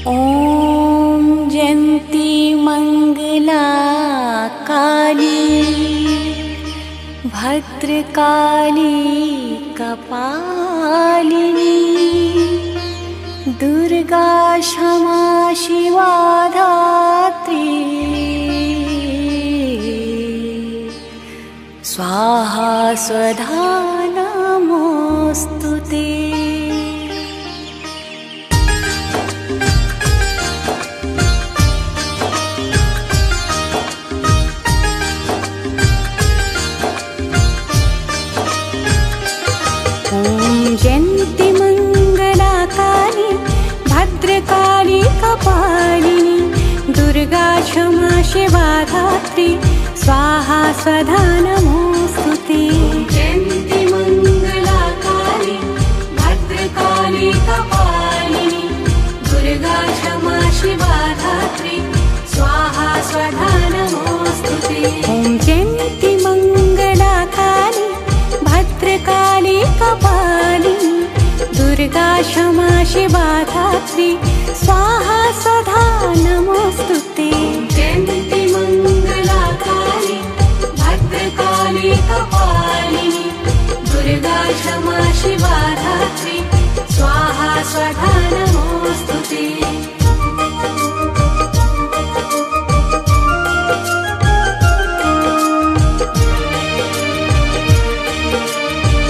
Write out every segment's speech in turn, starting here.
ॐ जयन्ती मंगला काली भद्रकाली कपालिनी दुर्गा क्षमा शिवा धात्री स्वाहा स्वधा नमोस्तुते। जयन्ती मंगला काली भद्रकाली कपालिनी दुर्गा क्षमा शिवा धात्री स्वाहा स्वधा नमोस्तुते। जयन्ती मंगला काली भद्रकाली कपालिनी दुर्गा क्षमा शिवा धात्री स्वाहा स्वधा नमोस्तुते। ॐ जयन्ती मंगला काली भद्रकाली कपालिनी दुर्गा क्षमा शिवा धात्री स्वाहा स्वधा नमोस्तुते। जयन्ती मंगला काली भद्रकाली कपालिनी दुर्गा क्षमा शिवा धात्री स्वाहा स्वधा नमोस्तुते। जयन्ती मंगला काली भद्रकाली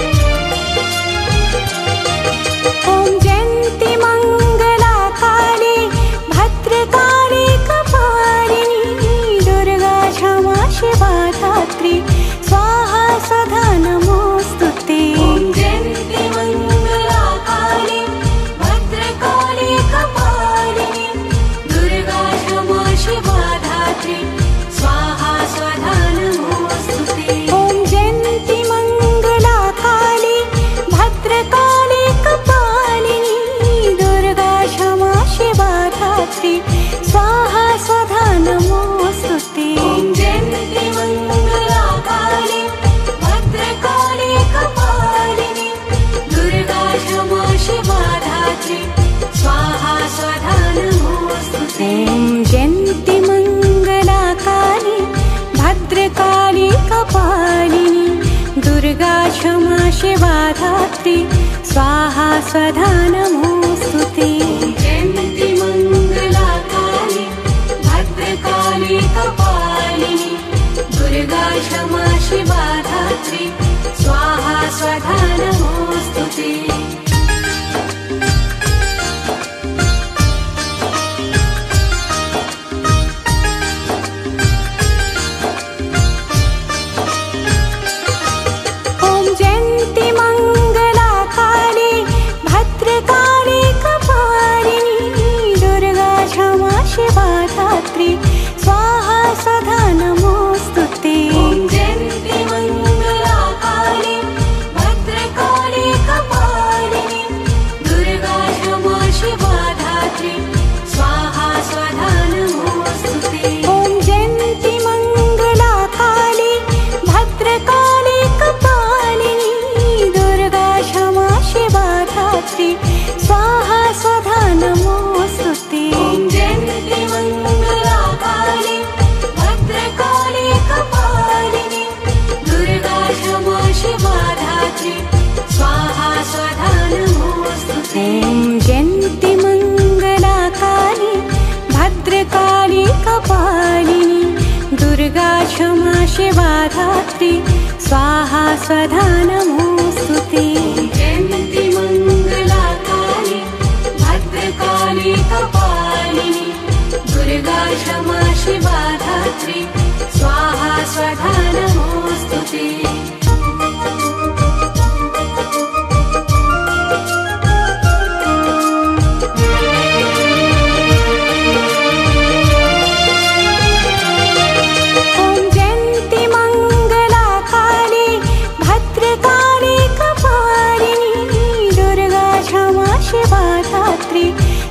कपालिनी दुर्गा क्षमा शिवा धात्री स्वाहा स्वधा नमोस्तुते। जयन्ती मंगला काली भद्रकाली कपालिनी दुर्गा क्षमा शिवा धात्री स्वाहा स्वधा नमोस्तुते। स्वाहा स्वधा नमोस्तुते। जयन्ती मंगला काली भद्रकाली कपालिनी दुर्गा क्षमा शिवा धात्री स्वाहा स्वधा नमोस्तुते। जयन्ती मंगला काली भद्रकाली कपालिनी दुर्गा क्षमा शिवा धात्री स्वाहा स्वधा नमोस्तुते। जयन्ती मंगला काली भद्रकाली कपालिनी दुर्गा क्षमा शिवा धात्री स्वाहा स्वधा नमोस्तुते। जयन्ती मंगला काली भद्रकाली कपालिनी दुर्गा क्षमा शिवा धात्री स्वाहा स्वधा नमोस्तुते। जयन्ती मंगला काली भद्रकाली कपालिनी दुर्गा क्षमा शिवा धात्री स्वाहा स्वधा नमोस्तुते।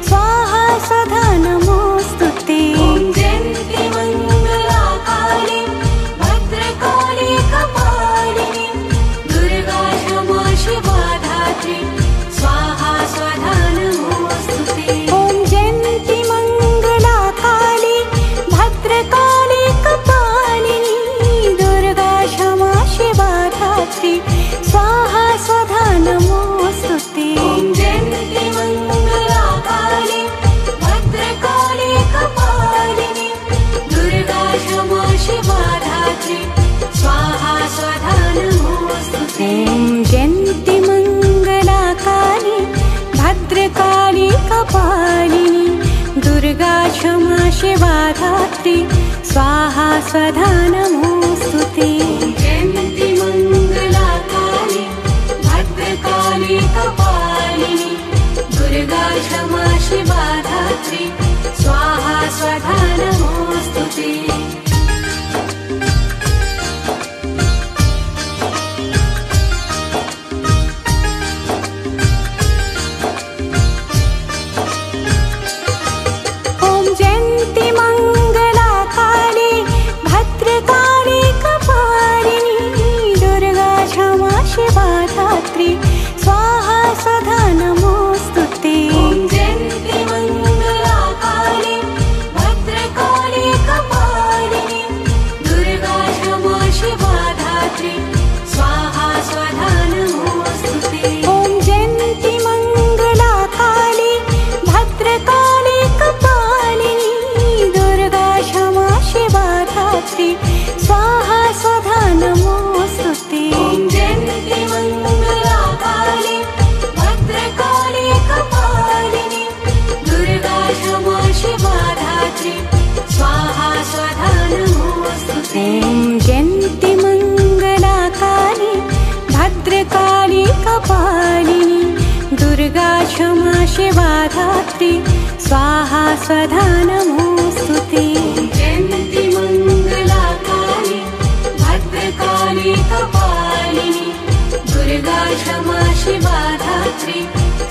स्वाहा स्वधा नमोस्तुते। जयन्ती मंगला काली भद्रकाली कपालिनी दुर्गा क्षमा शिवा धात्री स्वाहा स्वधा नमोस्तुते। जयन्ती कपालिनी दुर्गा क्षमा शिवा धात्री स्वाहा स्वधा नमोस्तुते। जयन्ती मंगला काली भद्रकाली कपालिनी दुर्गा क्षमा शिवा धात्री स्वाहा स्वधा नमोस्तुते। स्वाहा स्वधा नमोस्तुते। जयन्ती मंगला काली भद्रकाली कपालिनी दुर्गा क्षमा शिवा धात्री स्वाहा स्वधा नमोस्तुते। ॐ जयन्ती मंगला काली भद्रकाली कपालिनी दुर्गा क्षमा शिवा धात्री स्वाहा स्वधा नमोस्तुते। जयन्ती मंगला काली भद्रकाली कपालिनी दुर्गा क्षमा शिवा धात्री स्वाहा स्वधा नमोस्तुते। जयन्ती मंगला काली भद्रकाली कपालिनी दुर्गा क्षमा शिवा धात्री स्वाहा स्वधा नमोस्तुते। जयन्ती मंगला काली भद्रकाली कपालिनी दुर्गा क्षमा शिवा धात्री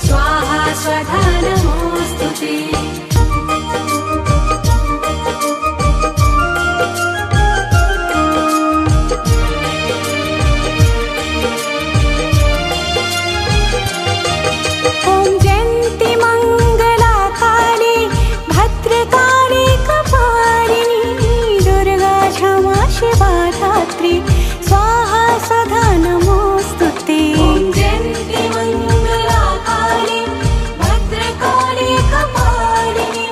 स्वाहा स्वधा नमोस्तुते। स्वाहा स्वधा नमोस्तुते। जयन्ती मंगला काली भद्रकाली कपालिनी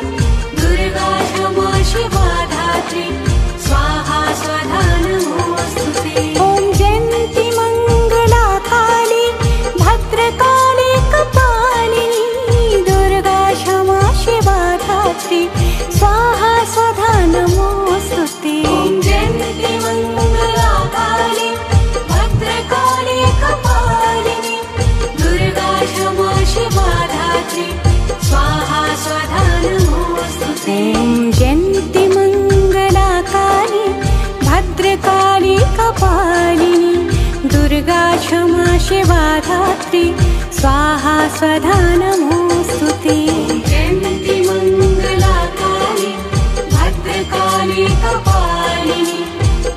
दुर्गा क्षमा शिवा धात्री स्वाहा स्वधा नमोस्तुते। ॐ जयन्ती मंगला काली भद्रकाली कपालिनी दुर्गा क्षमा शिवा धात्री स्वाहा स्वधा नमोस्तुते। जयन्ती मंगला काली भद्रकाली कपालिनी दुर्गा क्षमा शिवा धात्री स्वाहा स्वधा नमोस्तुते। जयन्ती मंगला काली भद्रकाली कपालिनी दुर्गा क्षमा शिवा धात्री स्वाहा स्वधा नमोस्तुते। जयन्ती मंगला काली भद्रकाली कपालिनी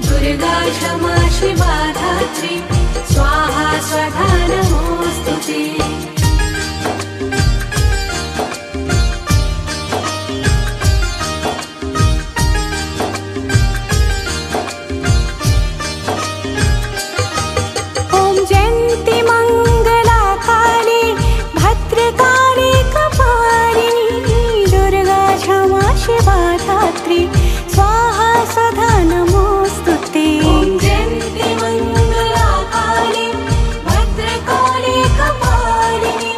दुर्गा क्षमा शिवा धात्री स्वाहा स्वधा नमोस्तुते। ॐ जयन्ती मंगला काली भद्रकाली कपालिनी दुर्गा क्षमा शिवा धात्री स्वाहा स्वधा नमोस्तुते। जयन्ती मंगला काली भद्रकाली कपालिनी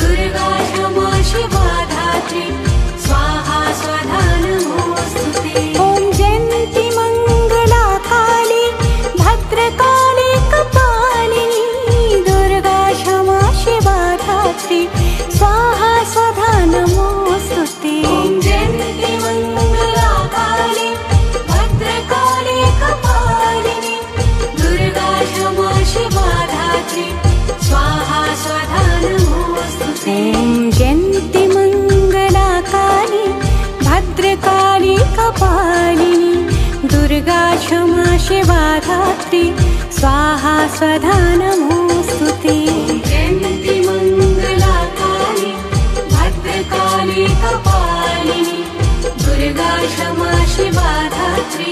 दुर्गा क्षमा शिवा धात्री स्वाहा स्वधा नमोस्तुते। ॐ जयन्ती मंगला काली भद्रकाली कपालिनी दुर्गा क्षमा शिवा धात्री स्वाहा स्वधा नमोस्तुते। जयन्ती मंगला काली भद्रकाली कपालिनी दुर्गा क्षमा शिवा धात्री स्वाहा स्वधा नमोस्तुते। जयन्ती मंगला काली भद्रकाली कपालिनी दुर्गा क्षमा शिवा धात्री स्वाहा स्वधा नमोस्तुते। जयन्ती मंगला काली भद्रकाली कपालिनी दुर्गा क्षमा शिवा धात्री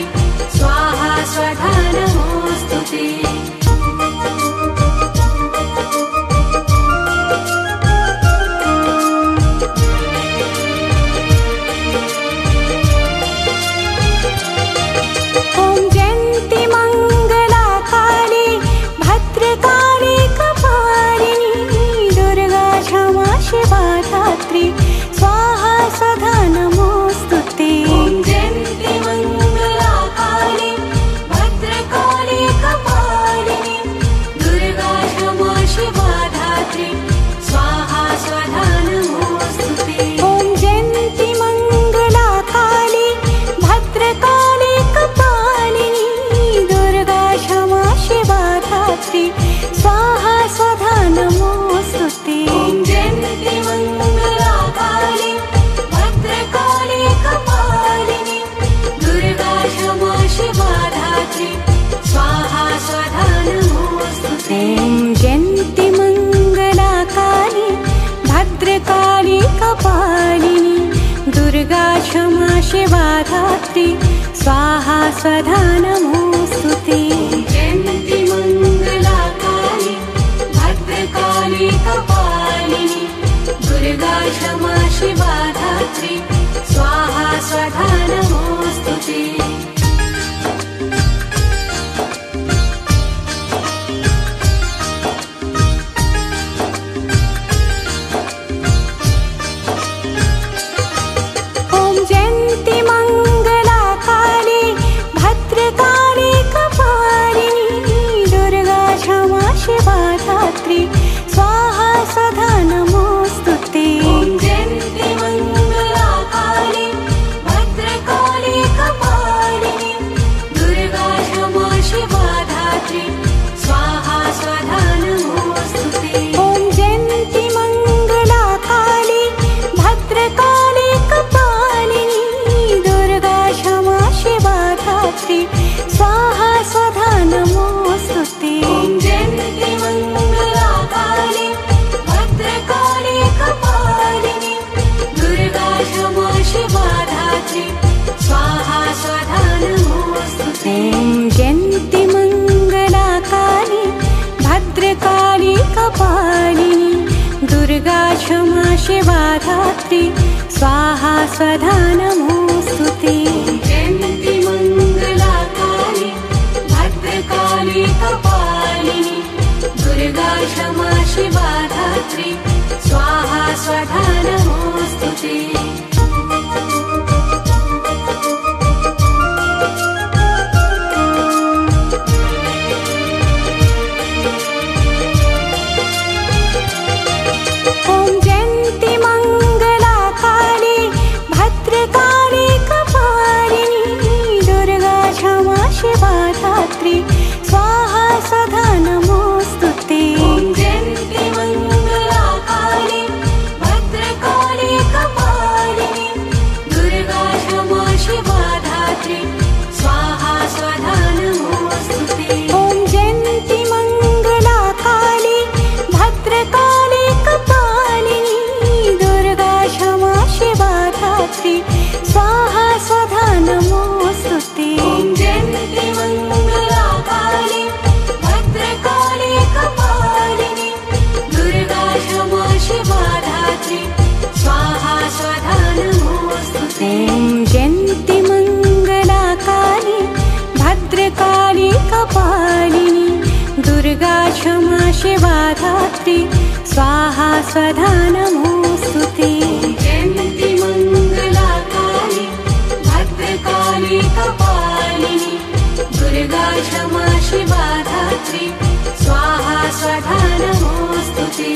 स्वाहा स्वधा नमोस्तुते। दुर्गा क्षमा शिवा धात्री स्वाहा स्वधा नमोस्तुते। जयन्ती मंगला काली भद्रकाली कपालिनी दुर्गा क्षमा शिवा धात्री स्वाहा स्वधा नमोस्तुते। स्वाहा स्वधा नमोस्तुते। जयन्ती मंगला काली भद्रकाली कपालिनी दुर्गा क्षमा शिवा धात्री स्वाहा स्वधा नमोस्तुते। जयन्ती मंगला काली भद्रकाली कपालिनी दुर्गा क्षमा शिवा धात्री स्वाहा स्वधा नमोस्तुते। जयन्ती मंगला काली भद्रकाली कपालिनी दुर्गा क्षमा शिवा धात्री स्वाहा स्वधा नमोस्तुते। जयन्ती मंगला काली भद्रकाली कपालिनी दुर्गा क्षमा शिवा धात्री स्वाहा स्वधा नमोस्तुते। जयन्ती मंगला काली भद्रकाली कपालिनी दुर्गा क्षमा शिवा धात्री स्वाहा स्वधा नमोस्तुते। जयन्ती मंगला काली भद्रकाली कपालिनी दुर्गा क्षमा शिवा धात्री स्वाहा स्वधा नमोस्तुते। जयन्ती मंगला काली भद्रकाली कपालिनी दुर्गा क्षमा शिवा धात्री स्वाहा स्वधा नमोस्तुते। जयन्ती मंगला काली भद्रकाली कपालिनी दुर्गा क्षमा शिवा धात्री स्वाहा स्वधा नमोस्तुते। जयन्ती मंगला काली भद्रकाली कपालिनी दुर्गा क्षमा शिवा धात्री स्वाहा स्वधा नमोस्तुते। जयन्ती मंगला काली भद्रकाली कपालिनी दुर्गा क्षमा शिवा धात्री स्वाहा स्वधा नमोस्तुते। जयन्ती मंगला काली भद्रकाली कपालिनी दुर्गा क्षमा शिवा धात्री स्वाहा स्वधा नमोस्तुते।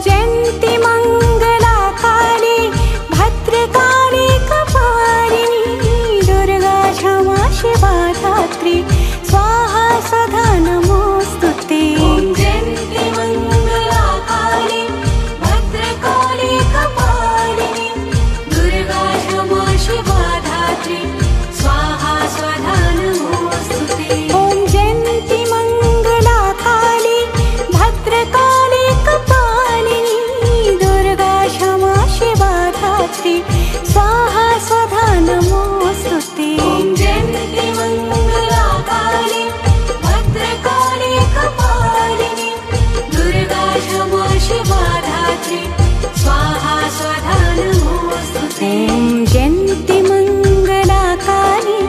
जयन्ती मंगला काली भद्रकाली कपालिनी दुर्गा क्षमा शिवा धात्री स्वाहा स्वधा नमोस्तुते। जयन्ती मंगला काली भद्रकाली कपालिनी दुर्गा क्षमा शिवा धात्री स्वाहा स्वधा नमोस्तुते। जयन्ती मंगला काली भद्रकाली कपालिनी दुर्गा क्षमा शिवा धात्री स्वाहा स्वधा नमोस्तुते। जयन्ती मंगला काली भद्रकाली कपालिनी दुर्गा क्षमा शिवा धात्री स्वाहा स्वधा नमोस्तुते। जयन्ती मंगला काली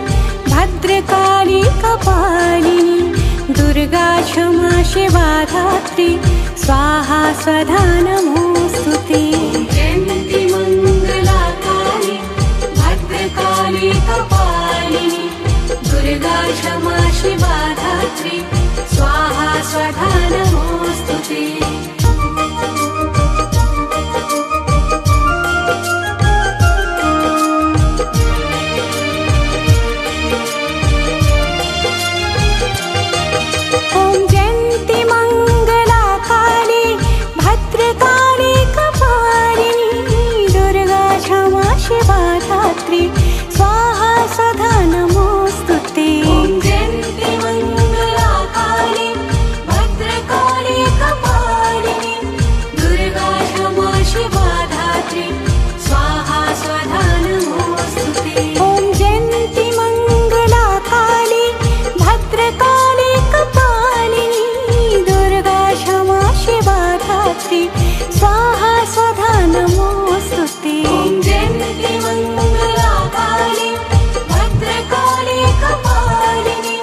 भद्रकाली कपालिनी दुर्गा क्षमा शिवा धात्री स्वाहा स्वधा नमोस्तुते। जयन्ती मंगला काली भद्रकाली कपालिनी दुर्गा क्षमा शिवा धात्री स्वाहा स्वधा नमोस्तुते। जयन्ती मंगला काली भद्रकाली कपालिनी दुर्गा क्षमा शिवा धात्री स्वाहा स्वधा नमो जयन्ति मङ्गलाकाली भद्रकाली कपालिनी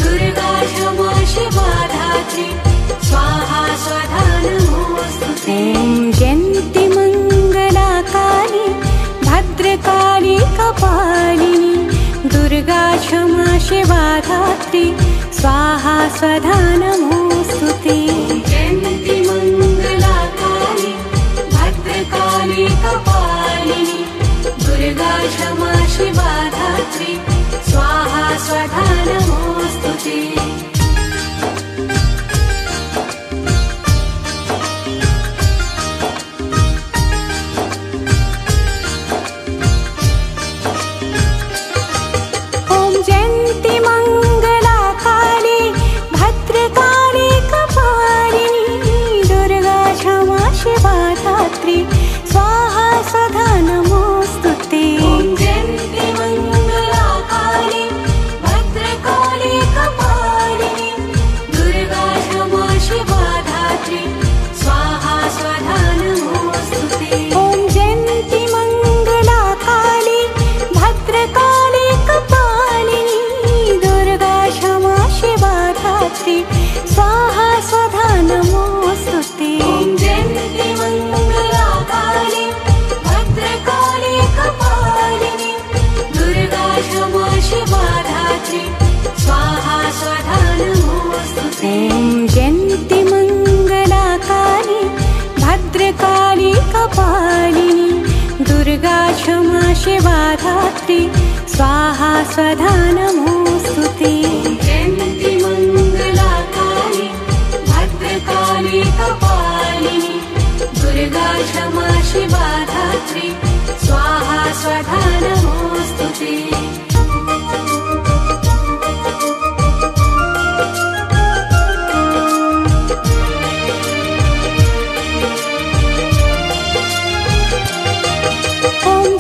दुर्गा क्षमा शिवा धात्री स्वाहा स्वधा नमोऽस्तुते। जयन्ति मङ्गलाकाली भद्रकाली कपालिनी दुर्गा क्षमा शिवा धात्री स्वाहा स्वधा नमोऽस्तुते। जयन्ति मङ्गलाकाली भद्रकाली कपालिनी दुर्गा क्षमा शिवा धात्री स्वाहा स्वधा नमोऽस्तुते। जयन्ति मङ्गलाकाली भद्रकाली कपालिनी दुर्गा क्षमा शिवा धात्री स्वाहा स्वधा नमोऽस्तुते। जयन्ति मङ्गलाकाली भद्रकाली कपालिनी दुर्गा क्षमा शिवा धात्री स्वाहा स्वधा नमोऽस्तुते। जयन्ति मङ्गलाकाली भद्रकाली कपालिनी दुर्गा क्षमा शिवा धात्री स्वाहा स्वधा नमोऽस्तुते। जयन्ति मङ्गलाकाली भद्रकाली कपालिनी दुर्गा क्षमा शिवा धात्री स्वाहा स्वधा नमोऽस्तुते। जयन्ति मङ्गलाकाली भद्रकाली कपालिनी दुर्गा क्षमा शिवा धात्री स्वाहा स्वधा नमोऽस्तुते। जयन्ति मङ्गलाकाली भद्रकाली कपालिनी दुर्गा क्षमा शिवा धात्री स्वाहा स्वधा नमोऽस्तुते।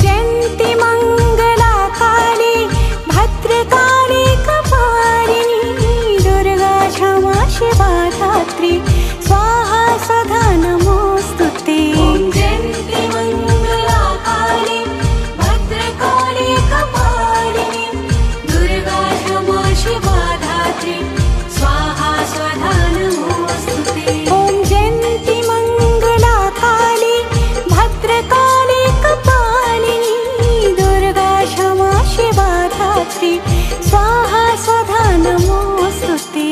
जयन्ति मङ्गलाकाली भद्रकाली कपालिनी दुर्गा क्षमा शिवा धात्री स्वाहा स्वधा नमोऽस्तुते। जयन्ति मङ्गलाकाली भद्रकाली कपालिनी दुर्गा क्षमा शिवा धात्री स्वाहा स्वधा नमोऽस्तुते। जयन्ति मङ्गलाकाली भद्रकाली कपालिनी दुर्गा क्षमा शिवा धात्री स्वाहा स्वधा नमोऽस्तुते।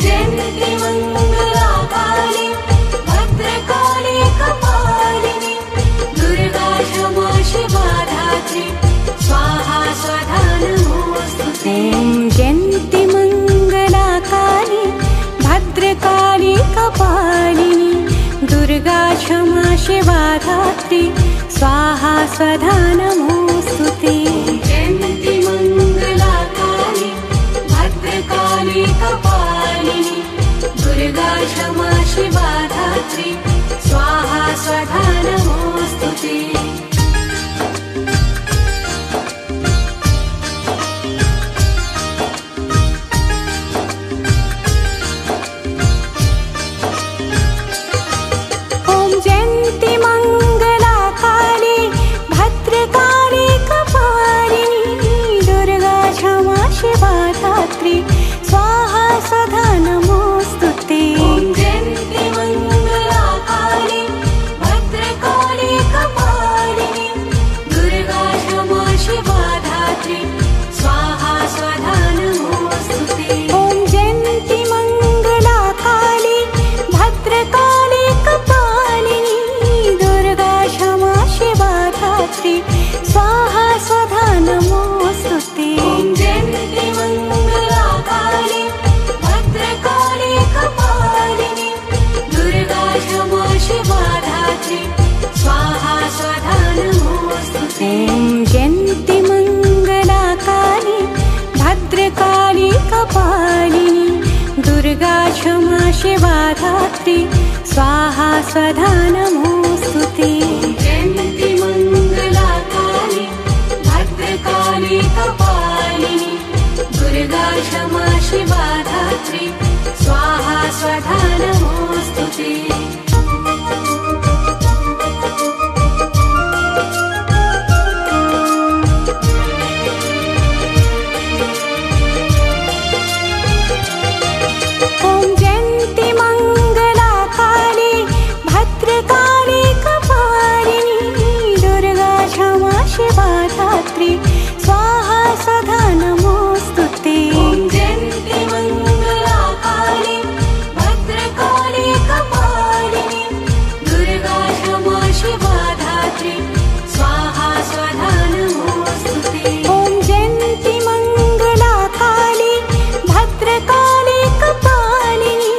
जयन्ति मङ्गलाकाली भद्रकाली कपालिनी दुर्गा क्षमा शिवा धात्री स्वाहा स्वधा नमोऽस्तुते। जयन्ति मङ्गलाकाली भद्रकाली कपालिनी दुर्गा क्षमा शिवा धात्री स्वाहा स्वधा नमोऽस्तुते। जयन्ति मङ्गलाकाली भद्रकाली कपालिनी दुर्गा क्षमा शिवा धात्री स्वाहा स्वधा नमोऽस्तुते। जयन्ति मङ्गलाकाली भद्रकाली कपालिनी दुर्गा क्षमा शिवा धात्री स्वाहा स्वधा नमोऽस्तुते। जयन्ति मङ्गलाकाली भद्रकाली कपालिनी दुर्गा क्षमा शिवा धात्री स्वाहा स्वधा नमोऽस्तुते। जयन्ति मङ्गलाकाली भद्रकाली कपालिनी दुर्गा क्षमा शिवा धात्री स्वाहा स्वधा नमोऽस्तुते। जयन्ति मङ्गलाकाली भद्रकाली कपालिनी दुर्गा क्षमा शिवा धात्री स्वाहा स्वधा नमोऽस्तुते। जयन्ति मङ्गलाकाली भद्रकाली कपालिनी दुर्गा क्षमा शिवा धात्री स्वाहा स्वधा नमोऽस्तुते। जयन्ति मङ्गलाकाली भद्रकाली कपालिनी दुर्गा क्षमा शिवा धात्री स्वाहा स्वधा नमोऽस्तुते। धात्री स्वाहा स्वधा नमोऽस्तु ते। ॐ जयन्ति मङ्गलाकाली भद्रकाली कपालिनी दुर्गा क्षमा शिवा धात्री स्वाहा स्वधा नमोऽस्तु ते। ॐ जयन्ति मङ्गलाकाली भद्रकाली कपालिनी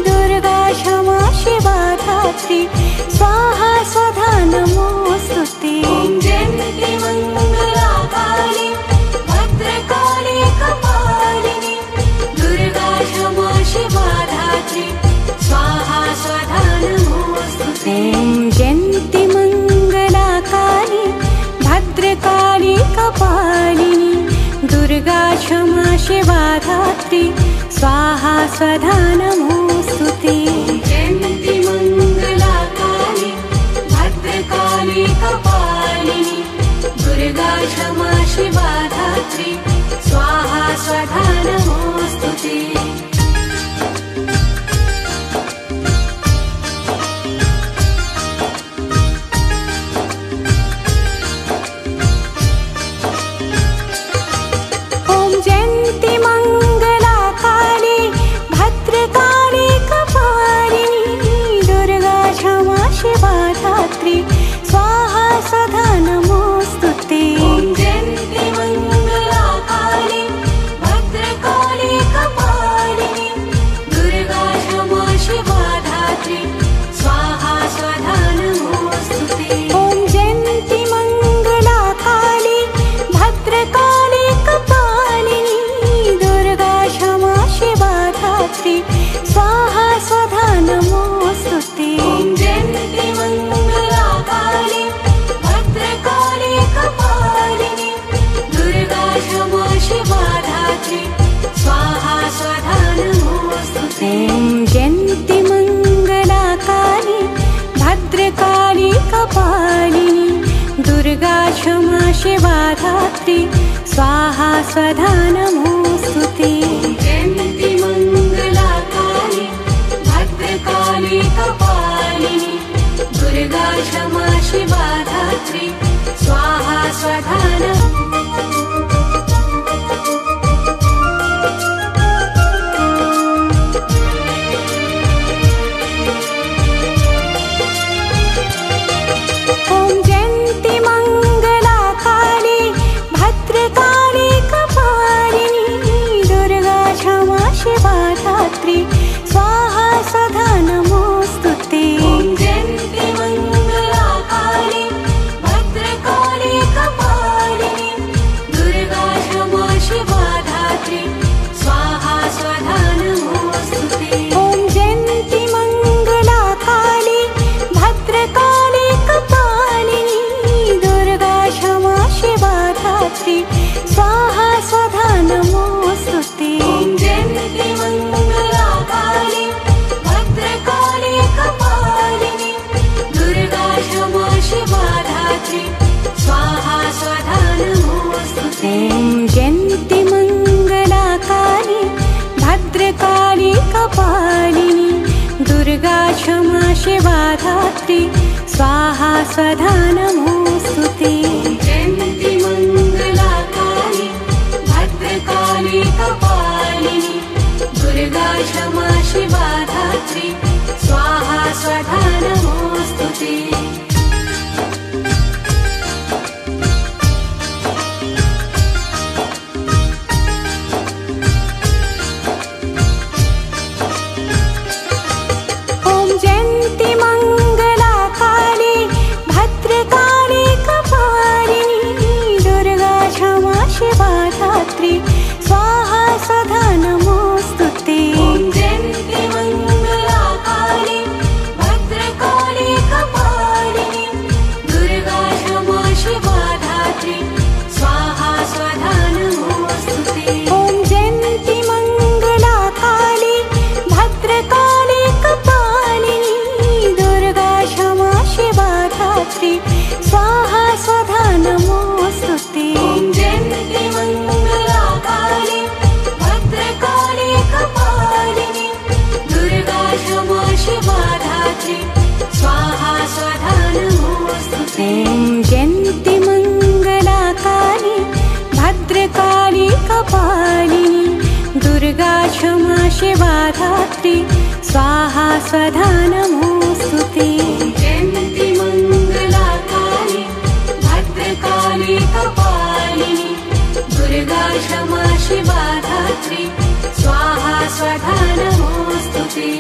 दुर्गा क्षमा शिवा धात्री स्वाहा स्वधा नमोऽस्तु ते। ॐ जयन्ति मङ्गलाकाली भद्रकाली कपालिनी दुर्गा क्षमा शिवा धात्री स्वाहा स्वधा नमोऽस्तु ते। ॐ जयन्ति मङ्गलाकाली भद्रकाली कपालिनी दुर्गा क्षमा शिवा धात्री स्वाहा स्वधा नमोऽस्तु ते। जयन्ति मङ्गलाकाली भद्रकाली कपालिनी दुर्गा क्षमा शिवा धात्री स्वाहा स्वधा नमोऽस्तु ते। ॐ जयन्ति मङ्गलाकाली भद्रकाली कपालिनी दुर्गा क्षमा शिवा धात्री स्वाहा स्वधा नमोऽस्तु ते। ॐ जयन्ति मङ्गलाकाली भद्रकाली कपालिनी दुर्गा क्षमा शिवा धात्री स्वाहा स्वधा नमोऽस्तु ते। ॐ जयन्ति मङ्गलाकाली भद्रकाली कपालिनी दुर्गा क्षमा शिवा धात्री स्वाहा स्वधा नमोऽस्तु ते। ॐ जयन्ति मङ्गलाकाली भद्रकाली कपालिनी दुर्गा क्षमा शिवा धात्री स्वाहा स्वधा नमोऽस्तु ते। ॐ जयन्ति मङ्गलाकाली भद्रकाली कपालिनी दुर्गा क्षमा शिवा धात्री स्वाहा स्वधा नमोऽस्तु ते। जयन्ति मङ्गलाकाली भद्रकाली कपालिनी दुर्गा क्षमा शिवा धात्री स्वाहा स्वधा ॐ जयन्ति मङ्गलाकाली भद्रकाली कपालिनी दुर्गा क्षमा शिवा धात्री स्वाहा स्वधा नमोऽस्तु ते। ॐ जयन्ति मङ्गलाकाली भद्रकाली कपालिनी दुर्गा क्षमा शिवा धात्री स्वाहा स्वधा नमोऽस्तु ते। ॐ जयन्ति मङ्गलाकाली भद्रकाली कपालिनी दुर्गा क्षमा शिवा धात्री स्वाहा स्वधा नमोऽस्तु ते। ॐ जयन्ति मङ्गलाकाली भद्रकाली कपालिनी दुर्गा क्षमा शिवा धात्री स्वाहा स्वधा नमोऽस्तु ते। ॐ जयन्ति मङ्गलाकाली भद्रकाली कपालिनी दुर्गा क्षमा शिवा धात्री स्वाहा स्वधा नमोऽस्तु ते। जयन्ति मङ्गलाकाली भद्रकाली कपालिनी दुर्गा क्षमा शिवा धात्री स्वाहा स्वधा नमोऽस्तु ते। ॐ जयन्ति मङ्गलाकाली भद्रकाली कपालिनी दुर्गा क्षमा शिवा धात्री स्वाहा स्वधा नमोऽस्तु ते। ॐ जयन्ति मङ्गलाकाली भद्रकाली कपालिनी दुर्गा क्षमा शिवा धात्री स्वाहा स्वधा नमोऽस्तु ते। ॐ जयन्ति मङ्गलाकाली भद्रकाली कपालिनी दुर्गा क्षमा शिवा धात्री स्वाहा स्वधा नमोऽस्तु ते। ॐ जयन्ति मङ्गलाकाली भद्रकाली कपालिनी दुर्गा क्षमा शिवा धात्री स्वाहा स्वधा नमोऽस्तु ते। ॐ जयन्ति मङ्गलाकाली शिवा धात्री स्वाहा स्वधा नमोस्तुते। जयन्ती मंगलाकाली भद्रकाली कपालिनी दुर्गा क्षमा शिवा धात्री स्वाहा स्वधा नमोस्तुते।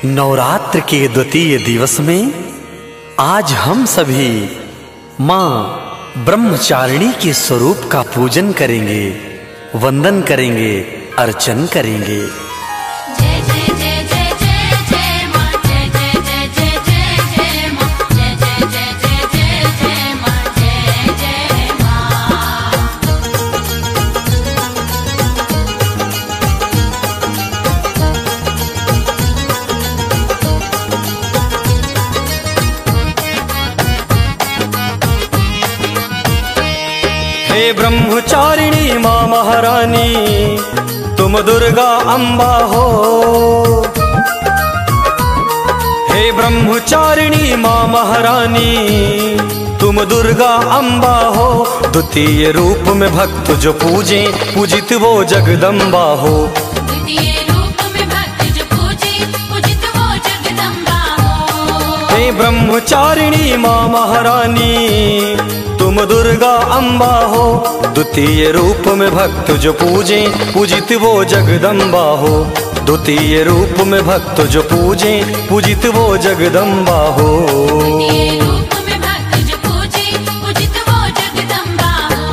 नवरात्र के द्वितीय दिवस में आज हम सभी माँ ब्रह्मचारिणी के स्वरूप का पूजन करेंगे, वंदन करेंगे, अर्चन करेंगे। जय जय जय जय जय जय माँ, जय जय जय जय जय जय माँ, जय जय जय जय जय जय माँ, जय जय माँ। हे ब्रह्मचारिणी माँ महारानी तुम दुर्गा अम्बा हो। हे ब्रह्मचारिणी माँ महारानी तुम दुर्गा अम्बा हो। द्वितीय रूप में भक्त जो पूजे पूजित वो जगदम्बा हो। द्वितीय रूप में भक्त जो पूजे पूजित वो जगदम्बा हो। हे ब्रह्मचारिणी माँ महारानी तुम दुर्गा अम्बा हो। द्वितीय रूप में भक्त जो पूजे पूजित वो जगदम्बा हो। द्वितीय रूप में भक्त जो पूजे पूजित वो जगदम्बा हो। द्वितीय रूप में भक्त जो पूजे पूजित वो जगदम्बा हो।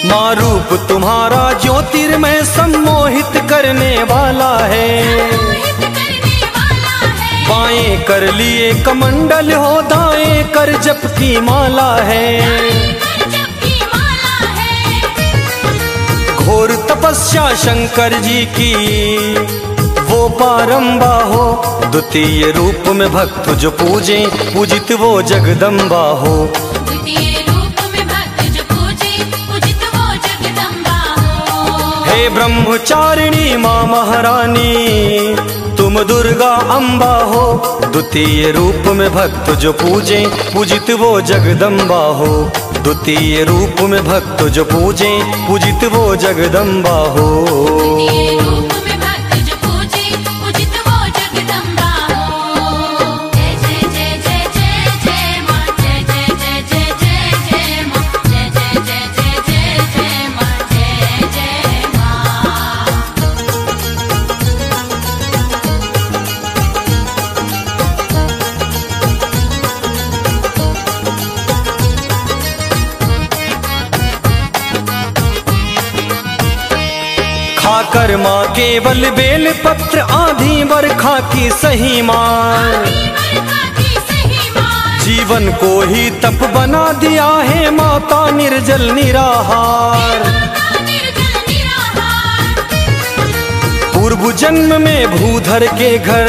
माँ रूप तुम्हारा ज्योतिर्मय सम्मोहित करने वाला है। मोहित करने वाला है। बाएं कर लिए कमंडल हो, दाएं कर जप की माला है। कर जप की माला है। घोर तपस्या शंकर जी की वो पारंबा हो। द्वितीय रूप में भक्त जो पूजे पूजित वो जगदम्बा हो। द्वितीय रूप में भक्त जो पूजे पूजित वो जगदम्बा हो। हे ब्रह्मचारिणी माँ महारानी तुम दुर्गा अम्बा हो। द्वितीय रूप में भक्त जो पूजे पूजित वो जगदम्बा हो। द्वितीय रूप में भक्त जो पूजे पूजित वो जगदम्बा हो। द्वितीय रूप में भक्त जो पूजे पूजित वो जगदम्बा हो। जय जय जय जय जय जय माँ, जय जय जय जय जय जय माँ, जय जय जय जय जय जय माँ, जय जय माँ। खाकर माँ केवल बेल पत्र आधी बरखा की सही माँ। जीवन को ही तप बना दिया है माता निर्जल निराहार। पूर्व जन्म में भूधर के घर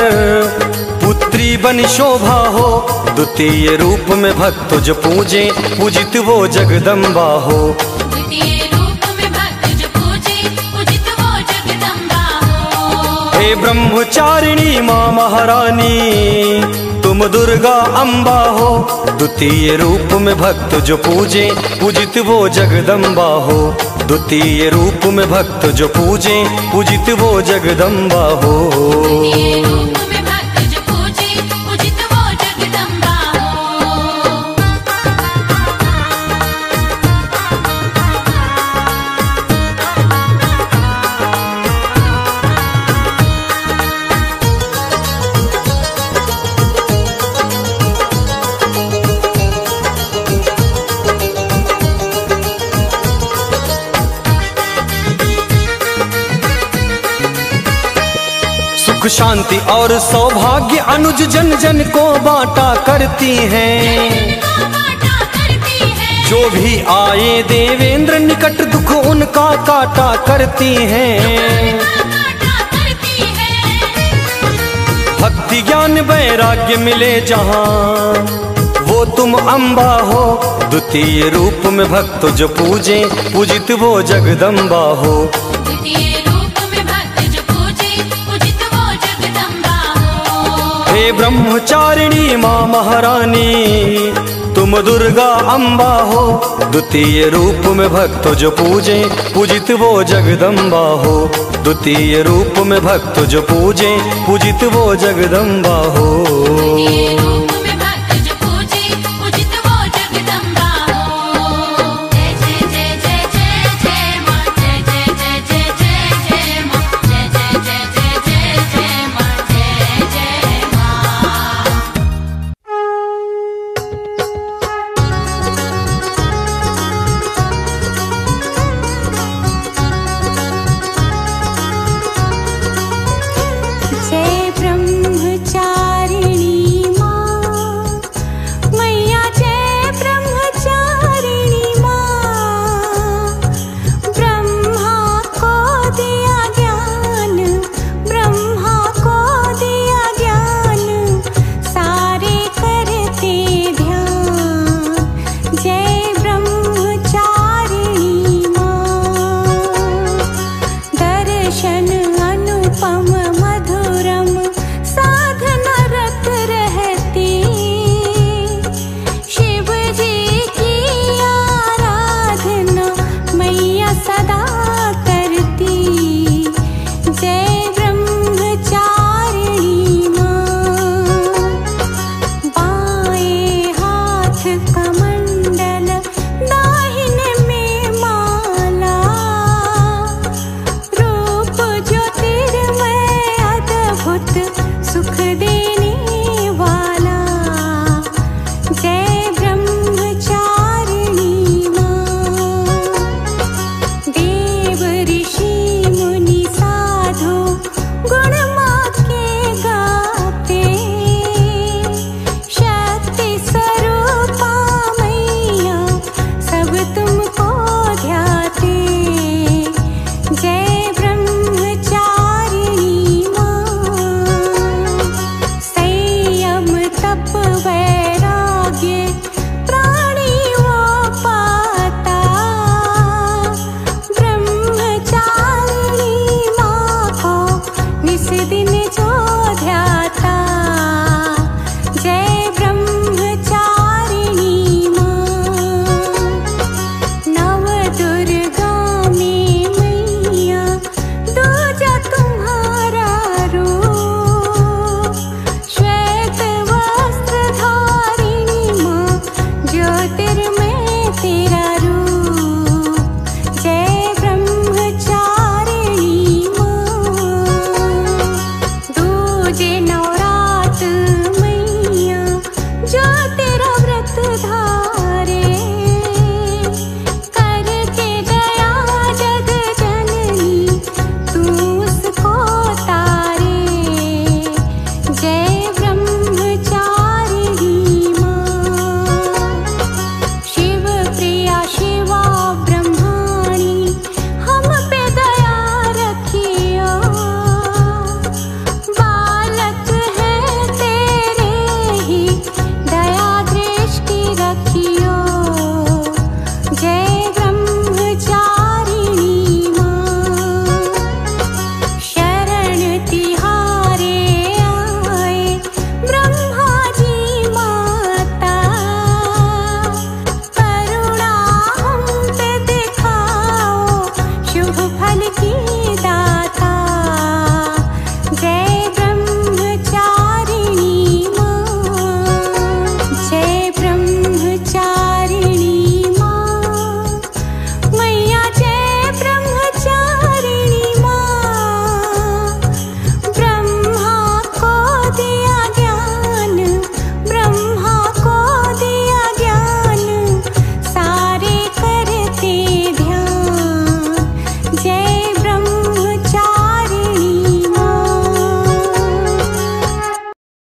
पुत्री बन शोभा हो। द्वितीय रूप में भक्त जो पूजे पूजित वो जगदम्बा हो। द्वितीय रूप में भक्त जो पूजे पूजित वो जगदम्बा हो। हे ब्रह्मचारिणी माँ महारानी तुम दुर्गा अम्बा हो। द्वितीय रूप में भक्त जो पूजे पूजित वो जगदम्बा हो। द्वितीय रूप में भक्त जो पूजे पूजित वो जगदम्बा हो। द्वितीय रूप में भक्त जो पूजे पूजित वो जगदम्बा हो। सुख शांति और सौभाग्य अनुज जन जन को बांटा करती हैं। जो भी आए देवेंद्र निकट दुख उनका काटा करती हैं। भक्ति ज्ञान ज्ञान वैराग्य मिले जहाँ वो तुम अम्बा हो। द्वितीय रूप में भक्त जो पूजे पूजित वो जगदम्बा हो। द्वितीय रूप में भक्त जो पूजे पूजित वो जगदम्बा हो। हे ब्रह्मचारिणी माँ महारानी तुम दुर्गा अम्बा हो। द्वितीय रूप में भक्त जो पूजे पूजित वो जगदम्बा हो। द्वितीय रूप में भक्त जो पूजे पूजित वो जगदम्बा हो। द्वितीय रूप